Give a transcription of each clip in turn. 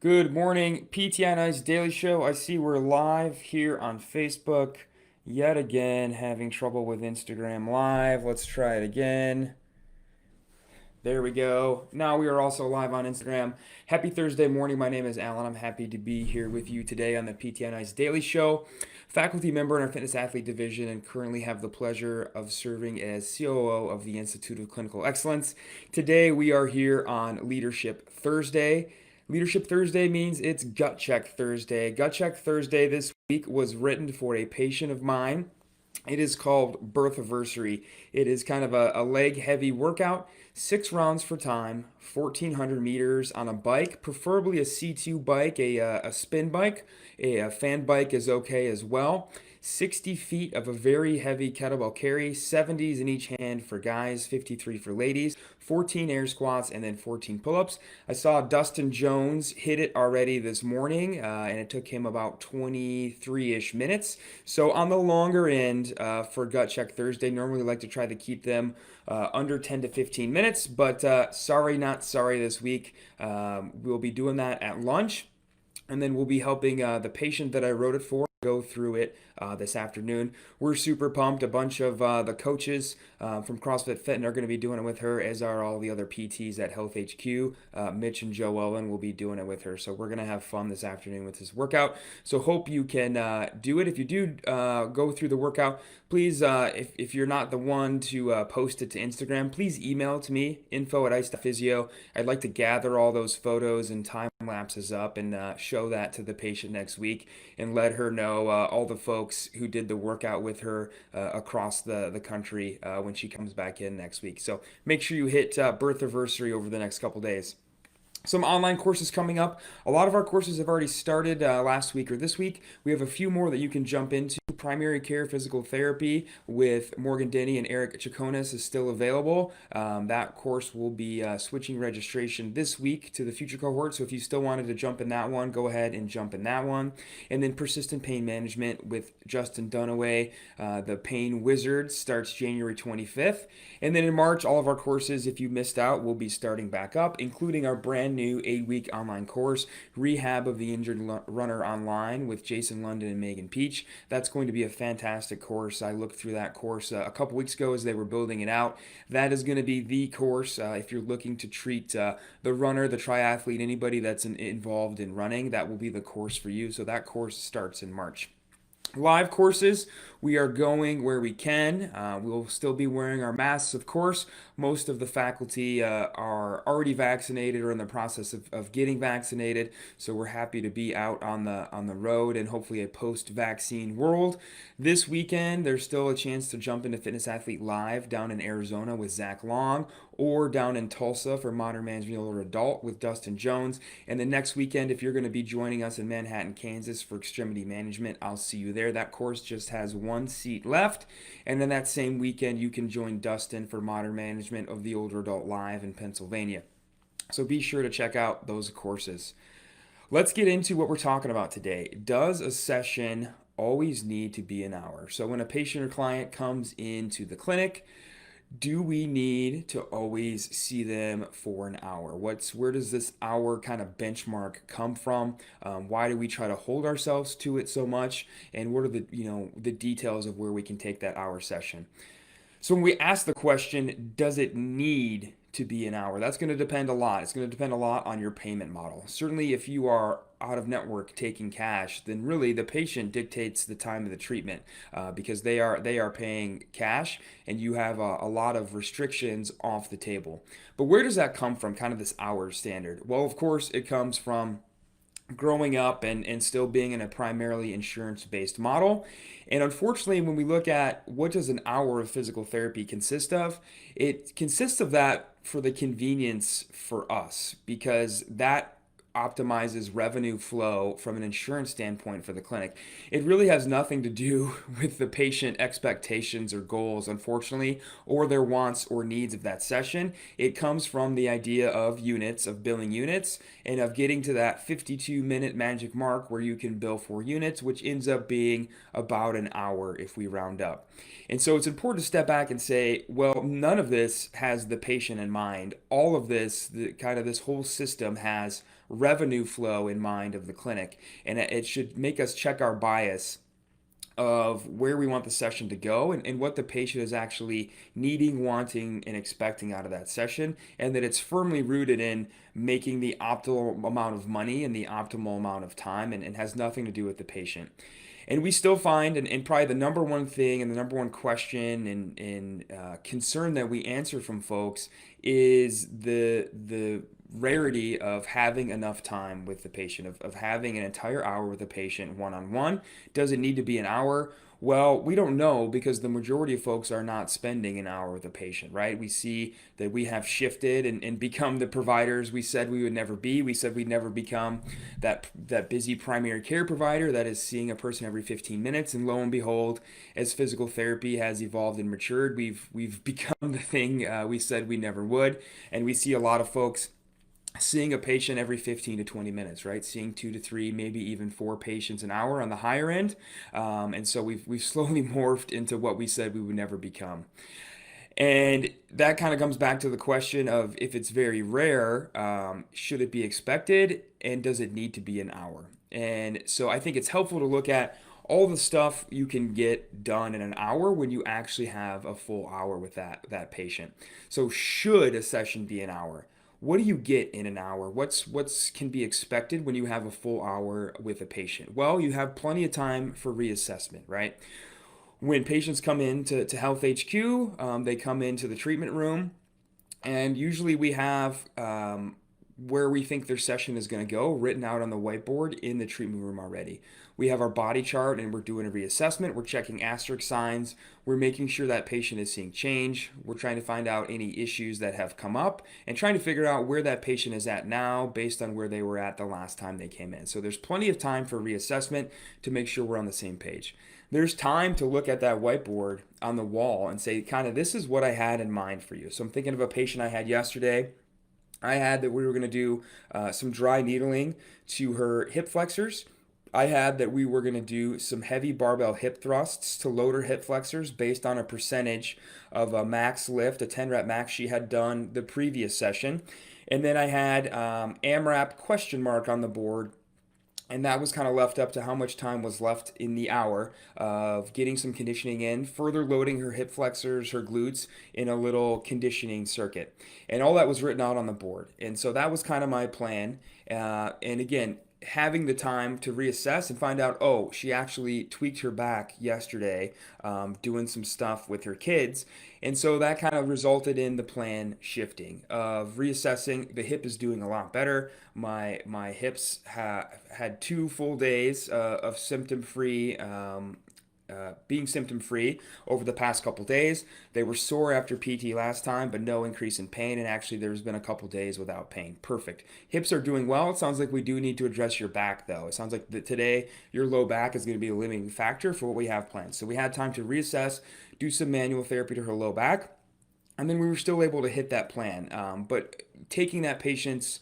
Good morning, PTNI's Daily Show. I see we're live here on Facebook. Yet again, having trouble with Instagram Live. Let's try it again. There we go. Now we are also live on Instagram. Happy Thursday morning. My name is Alan. I'm happy to be here with you today on the PTNI's Daily Show. Faculty member in our fitness athlete division and currently have the pleasure of serving as COO of the Institute of Clinical Excellence. Today we are here on Leadership Thursday. Leadership Thursday means it's Gut Check Thursday. Gut Check Thursday this week was written for a patient of mine. It is called Birthiversary. It is kind of a leg heavy workout, 6 rounds for time, 1,400 meters on a bike, preferably a C2 bike, a spin bike. A fan bike is okay as well. 60 feet of a very heavy kettlebell carry, 70s in each hand for guys, 53 for ladies, 14 air squats, and then 14 pull ups. I saw Dustin Jones hit it already this morning, and it took him about 23 ish minutes. So on the longer end for Gut Check Thursday, normally like to try to keep them under 10 to 15 minutes, but sorry, not sorry this week. We'll be doing that at lunch. And then we'll be helping the patient that I wrote it for go through it this afternoon. We're super pumped. A bunch of the coaches from CrossFit Fit are going to be doing it with her, as are all the other PTs at Health HQ. Mitch and Joe Ellen will be doing it with her. So we're going to have fun this afternoon with this workout. So hope you can do it. If you do go through the workout, please, if you're not the one to post it to Instagram, please email to me, info@ice.physio. I'd like to gather all those photos and time lapses up and show that to the patient next week and let her know all the folks who did the workout with her across the country when she comes back in next week. So make sure you hit Birthiversary over the next couple days. Some online courses coming up. A lot of our courses have already started last week or this week. We have a few more that you can jump into. Primary care physical therapy with Morgan Denny and Eric Chaconis is still available. That course will be switching registration this week to the future cohort. So if you still wanted to jump in that one, go ahead and jump in that one. And then persistent pain management with Justin Dunaway, the Pain Wizard, starts January 25th. And then in March, all of our courses, if you missed out, will be starting back up, including our brand new 8-week online course, Rehab of the Injured Runner Online with Jason London and Megan Peach. That's going to be a fantastic course. I looked through that course a couple weeks ago as they were building it out. That is going to be the course if you're looking to treat the runner, the triathlete, anybody that's involved in running. That will be the course for you. So that course starts in March. Live courses, we are going where we can. We'll still be wearing our masks, of course. Most of the faculty are already vaccinated or in the process of getting vaccinated, so we're happy to be out on the road and hopefully a post-vaccine world. This weekend, there's still a chance to jump into Fitness Athlete Live down in Arizona with Zach Long, or down in Tulsa for Modern Management Older Adult with Dustin Jones. And the next weekend, if you're going to be joining us in Manhattan, Kansas for Extremity Management, I'll see you there. That course just has one seat left. And then that same weekend, you can join Dustin for Modern Management of the Older Adult Live in Pennsylvania. So be sure to check out those courses. Let's get into what we're talking about today. Does a session always need to be an hour? So when a patient or client comes into the clinic, do we need to always see them for an hour? Where does this hour kind of benchmark come from? Why do we try to hold ourselves to it so much? And what are the details of where we can take that hour session? So when we ask the question, does it need to be an hour? That's going to depend a lot. It's going to depend a lot on your payment model. Certainly, if you are out of network taking cash, then really the patient dictates the time of the treatment because they are paying cash and you have a lot of restrictions off the table. But where does that come from? Kind of this hour standard. Well, of course, it comes from growing up and still being in a primarily insurance-based model. And unfortunately, when we look at what does an hour of physical therapy consist of, it consists of that for the convenience for us because that optimizes revenue flow from an insurance standpoint for the clinic. It really has nothing to do with the patient expectations or goals, unfortunately, or their wants or needs of that session. It comes from the idea of units, of billing units, and of getting to that 52-minute magic mark where you can bill 4 units, which ends up being about an hour if we round up. And so it's important to step back and say, well, none of this has the patient in mind. All of this, kind of this whole system has revenue flow in mind of the clinic. And it should make us check our bias of where we want the session to go, and what the patient is actually needing, wanting, and expecting out of that session, and that it's firmly rooted in making the optimal amount of money and the optimal amount of time, and has nothing to do with the patient. And we still find, and probably the number one thing and the number one question and concern that we answer from folks is the rarity of having enough time with the patient, of having an entire hour with the patient one on one. Does it need to be an hour? Well, we don't know because the majority of folks are not spending an hour with a patient, right? We see that we have shifted and become the providers we said we would never be. We said we'd never become that busy primary care provider that is seeing a person every 15 minutes. And lo and behold, as physical therapy has evolved and matured, we've become the thing we said we never would. And we see a lot of folks seeing a patient every 15 to 20 minutes, right? Seeing 2 to 3, maybe even 4 patients an hour on the higher end. And so we've slowly morphed into what we said we would never become. And that kind of comes back to the question of, if it's very rare, should it be expected, and does it need to be an hour? And so I think it's helpful to look at all the stuff you can get done in an hour when you actually have a full hour with that patient. So should a session be an hour? What do you get in an hour? What's can be expected when you have a full hour with a patient? Well, you have plenty of time for reassessment, right? When patients come in to Health HQ, they come into the treatment room, and usually we have where we think their session is going to go written out on the whiteboard in the treatment room already. We have our body chart, and we're doing a reassessment. We're checking asterisk signs. We're making sure that patient is seeing change. We're trying to find out any issues that have come up and trying to figure out where that patient is at now based on where they were at the last time they came in. So there's plenty of time for reassessment to make sure we're on the same page. There's time to look at that whiteboard on the wall and say, kind of, this is what I had in mind for you. So I'm thinking of a patient I had yesterday. I had that we were going to do some dry needling to her hip flexors. I had that we were going to do some heavy barbell hip thrusts to load her hip flexors based on a percentage of a max lift, a 10 rep max she had done the previous session. And then I had AMRAP question mark on the board, and that was kind of left up to how much time was left in the hour of getting some conditioning in, further loading her hip flexors, her glutes in a little conditioning circuit. And all that was written out on the board. And so that was kind of my plan. And again, having the time to reassess and find out, oh, she actually tweaked her back yesterday, doing some stuff with her kids. And so that kind of resulted in the plan shifting of reassessing. The hip is doing a lot better. My hips had 2 full days of symptom free. Being symptom free over the past couple days. They were sore after PT last time, but no increase in pain. And actually, there's been a couple days without pain. Perfect. Hips are doing well. It sounds like we do need to address your back, though. It sounds like today your low back is going to be a limiting factor for what we have planned. So we had time to reassess, do some manual therapy to her low back. And then we were still able to hit that plan. But taking that patient's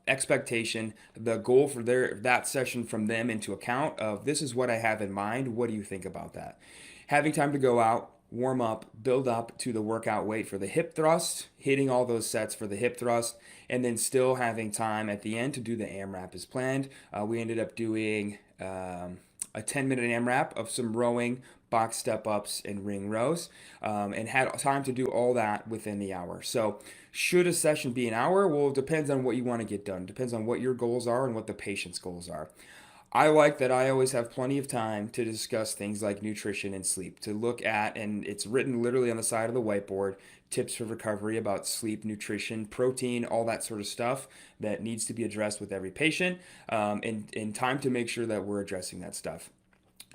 expectation, the goal for that session from them into account of, this is what I have in mind. What do you think about that? Having time to go out, warm up, build up to the workout weight for the hip thrust, hitting all those sets for the hip thrust, and then still having time at the end to do the AMRAP as planned. We ended up doing a 10-minute AMRAP of some rowing, box step ups, and ring rows, and had time to do all that within the hour. So should a session be an hour? Well, it depends on what you want to get done. It depends on what your goals are and what the patient's goals are. I like that I always have plenty of time to discuss things like nutrition and sleep, to look at, and it's written literally on the side of the whiteboard, tips for recovery about sleep, nutrition, protein, all that sort of stuff that needs to be addressed with every patient, and time to make sure that we're addressing that stuff.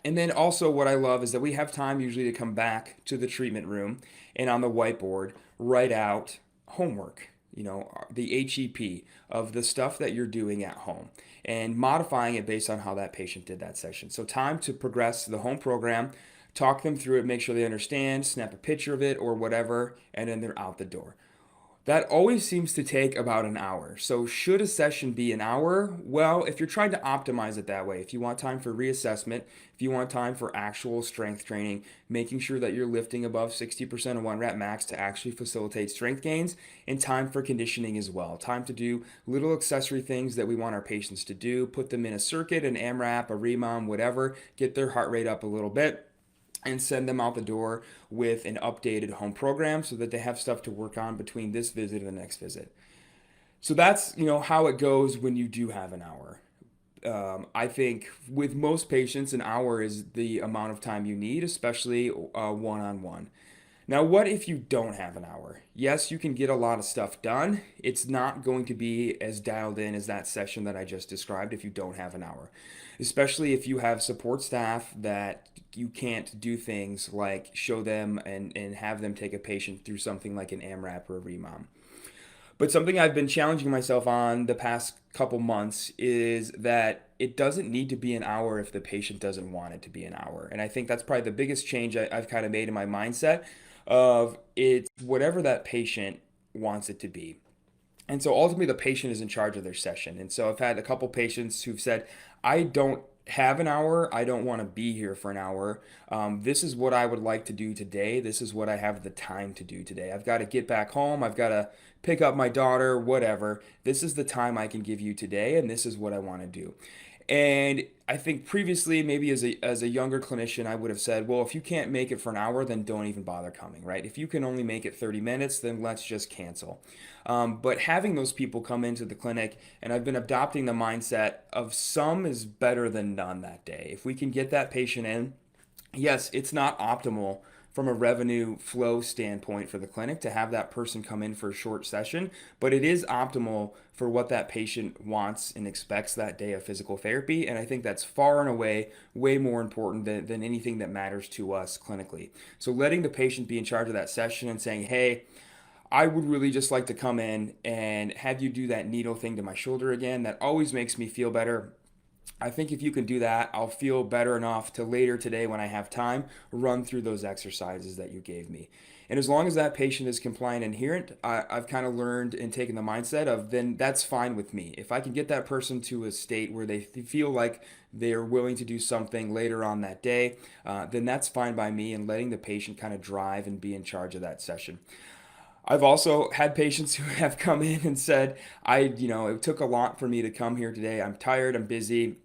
And then also what I love is that we have time usually to come back to the treatment room and on the whiteboard write out homework, the HEP of the stuff that you're doing at home and modifying it based on how that patient did that session. So time to progress the home program, talk them through it, make sure they understand, snap a picture of it or whatever, and then they're out the door. That always seems to take about an hour. So, should a session be an hour? Well, if you're trying to optimize it that way, if you want time for reassessment, if you want time for actual strength training, making sure that you're lifting above 60% of one rep max to actually facilitate strength gains, and time for conditioning as well. Time to do little accessory things that we want our patients to do, put them in a circuit, an AMRAP, a REMOM, whatever, get their heart rate up a little bit and send them out the door with an updated home program so that they have stuff to work on between this visit and the next visit. So that's how it goes when you do have an hour. I think with most patients, an hour is the amount of time you need, especially one on one. Now, what if you don't have an hour? Yes, you can get a lot of stuff done. It's not going to be as dialed in as that session that I just described if you don't have an hour, especially if you have support staff that you can't do things like show them and have them take a patient through something like an AMRAP or a REMOM. But something I've been challenging myself on the past couple months is that it doesn't need to be an hour if the patient doesn't want it to be an hour. And I think that's probably the biggest change I've kind of made in my mindset of it's whatever that patient wants it to be. And so ultimately, the patient is in charge of their session. And so I've had a couple patients who've said, I don't have an hour. I don't want to be here for an hour. This is what I would like to do today. This is what I have the time to do today. I've got to get back home. I've got to pick up my daughter, whatever. This is the time I can give you today, and this is what I want to do. And I think previously, maybe as a younger clinician, I would have said, well, if you can't make it for an hour, then don't even bother coming, right? If you can only make it 30 minutes, then let's just cancel. But having those people come into the clinic, and I've been adopting the mindset of some is better than none that day. If we can get that patient in, yes, it's not optimal from a revenue flow standpoint for the clinic to have that person come in for a short session, but it is optimal for what that patient wants and expects that day of physical therapy. And I think that's far and away way more important than anything that matters to us clinically. So letting the patient be in charge of that session and saying, hey, I would really just like to come in and have you do that needle thing to my shoulder again. That always makes me feel better. I think if you can do that, I'll feel better enough to later today when I have time run through those exercises that you gave me. And as long as that patient is compliant and adherent, I've kind of learned and taken the mindset of then that's fine with me. If I can get that person to a state where they feel like they're willing to do something later on that day, then that's fine by me and letting the patient kind of drive and be in charge of that session. I've also had patients who have come in and said, it took a lot for me to come here today. I'm tired, I'm busy.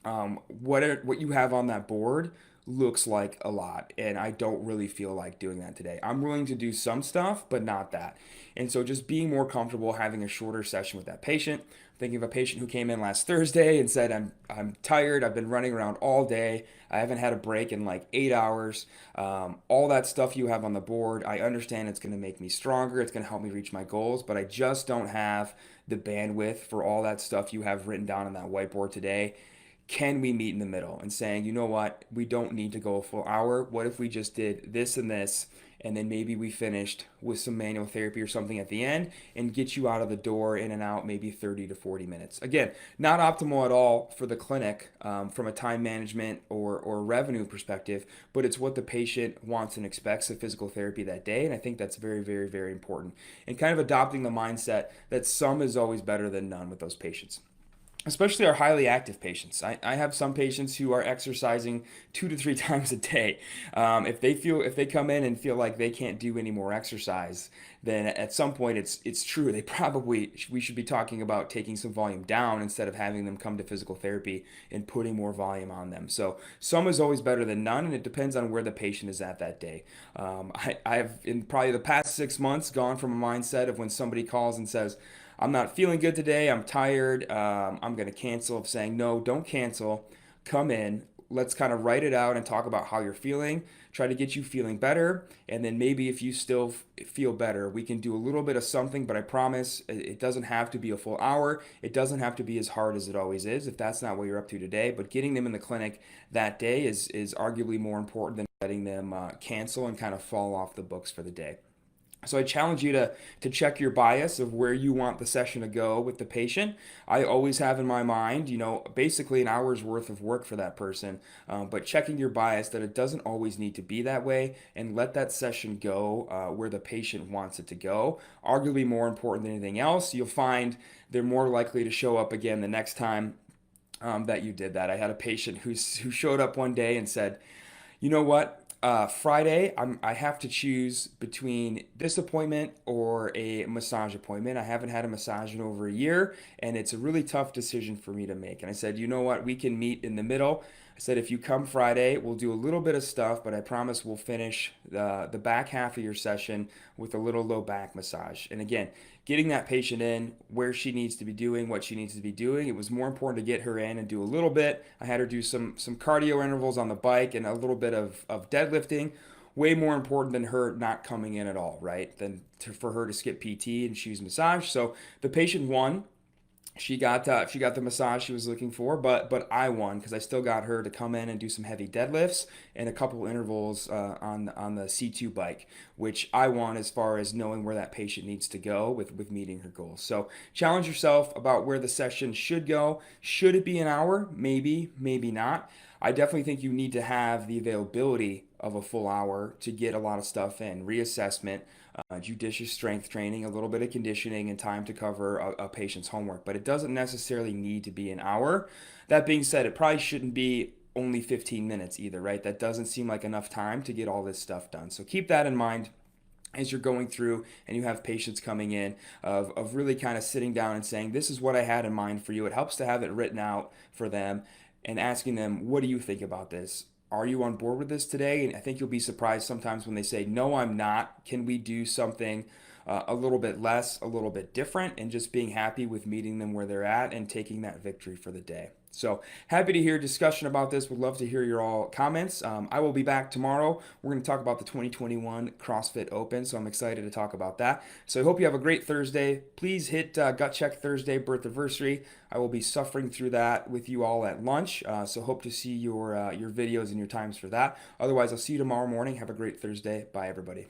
What you have on that board looks like a lot, and I don't really feel like doing that today. I'm willing to do some stuff, but not that. And so just being more comfortable having a shorter session with that patient. Thinking of a patient who came in last Thursday and said, I'm tired. I've been running around all day. I haven't had a break in like 8 hours. All that stuff you have on the board, I understand it's going to make me stronger. It's going to help me reach my goals, but I just don't have the bandwidth for all that stuff you have written down on that whiteboard today. Can we meet in the middle and saying, you know what, we don't need to go a full hour. What if we just did this and this, and then maybe we finished with some manual therapy or something at the end and get you out of the door in and out maybe 30 to 40 minutes. Again, not optimal at all for the clinic from a time management or revenue perspective, but it's what the patient wants and expects of physical therapy that day. And I think that's very, very, very important. And kind of adopting the mindset that some is always better than none with those patients, especially our highly active patients. I have some patients who are exercising 2 to 3 times a day. If they come in and feel like they can't do any more exercise, then at some point it's true. We should be talking about taking some volume down instead of having them come to physical therapy and putting more volume on them. So some is always better than none, and it depends on where the patient is at that day. I've in probably the past 6 months gone from a mindset of when somebody calls and says, I'm not feeling good today. I'm tired. I'm going to cancel. Of saying, no, don't cancel. Come in. Let's kind of write it out and talk about how you're feeling. Try to get you feeling better. And then maybe if you still feel better, we can do a little bit of something. But I promise it doesn't have to be a full hour. It doesn't have to be as hard as it always is if that's not what you're up to today. But getting them in the clinic that day is arguably more important than letting them cancel and kind of fall off the books for the day. So I challenge you to check your bias of where you want the session to go with the patient. I always have in my mind, basically an hour's worth of work for that person, but checking your bias that it doesn't always need to be that way, and let that session go where the patient wants it to go. Arguably more important than anything else, you'll find they're more likely to show up again the next time that you did that. I had a patient who showed up one day and said, you know what? Friday, I have to choose between this appointment or a massage appointment. I haven't had a massage in over a year, and it's a really tough decision for me to make. And I said, you know what? We can meet in the middle. I said, if you come Friday, we'll do a little bit of stuff, but I promise we'll finish the back half of your session with a little low back massage. And again, getting that patient in where she needs to be doing what she needs to be doing. It was more important to get her in and do a little bit. I had her do some cardio intervals on the bike and a little bit of deadlifting. Way more important than her not coming in at all, right? For her to skip PT and choose massage. So the patient won. She got the massage she was looking for, but I won because I still got her to come in and do some heavy deadlifts and a couple intervals on the C2 bike, which I won as far as knowing where that patient needs to go with meeting her goals. So challenge yourself about where the session should go. Should it be an hour? Maybe, maybe not. I definitely think you need to have the availability of a full hour to get a lot of stuff in. Reassessment, judicious strength training, a little bit of conditioning, and time to cover a patient's homework. But it doesn't necessarily need to be an hour. That being said, it probably shouldn't be only 15 minutes either, right? That doesn't seem like enough time to get all this stuff done. So keep that in mind as you're going through and you have patients coming in of really kind of sitting down and saying, this is what I had in mind for you. It helps to have it written out for them and asking them, what do you think about this? Are you on board with this today? And I think you'll be surprised sometimes when they say, no, I'm not. Can we do something a little bit less, a little bit different, and just being happy with meeting them where they're at and taking that victory for the day. So happy to hear discussion about this. Would love to hear your all comments. I will be back tomorrow. We're going to talk about the 2021 CrossFit Open, so I'm excited to talk about that. So I hope you have a great Thursday. Please hit Gut Check Thursday birth anniversary. I will be suffering through that with you all at lunch. So hope to see your videos and your times for that. Otherwise, I'll see you tomorrow morning. Have a great Thursday. Bye, everybody.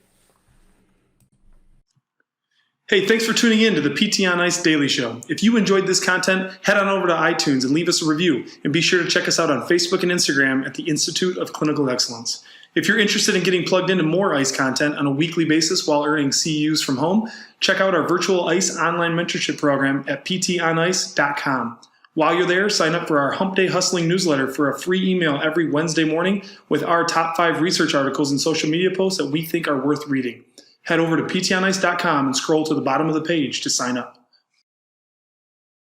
Hey, thanks for tuning in to the PT on Ice Daily Show. If you enjoyed this content, head on over to iTunes and leave us a review. And be sure to check us out on Facebook and Instagram at the Institute of Clinical Excellence. If you're interested in getting plugged into more ICE content on a weekly basis while earning CEUs from home, check out our virtual ICE online mentorship program at ptonice.com. While you're there, sign up for our Hump Day Hustling newsletter for a free email every Wednesday morning with our top 5 research articles and social media posts that we think are worth reading. Head over to ptonice.com and scroll to the bottom of the page to sign up.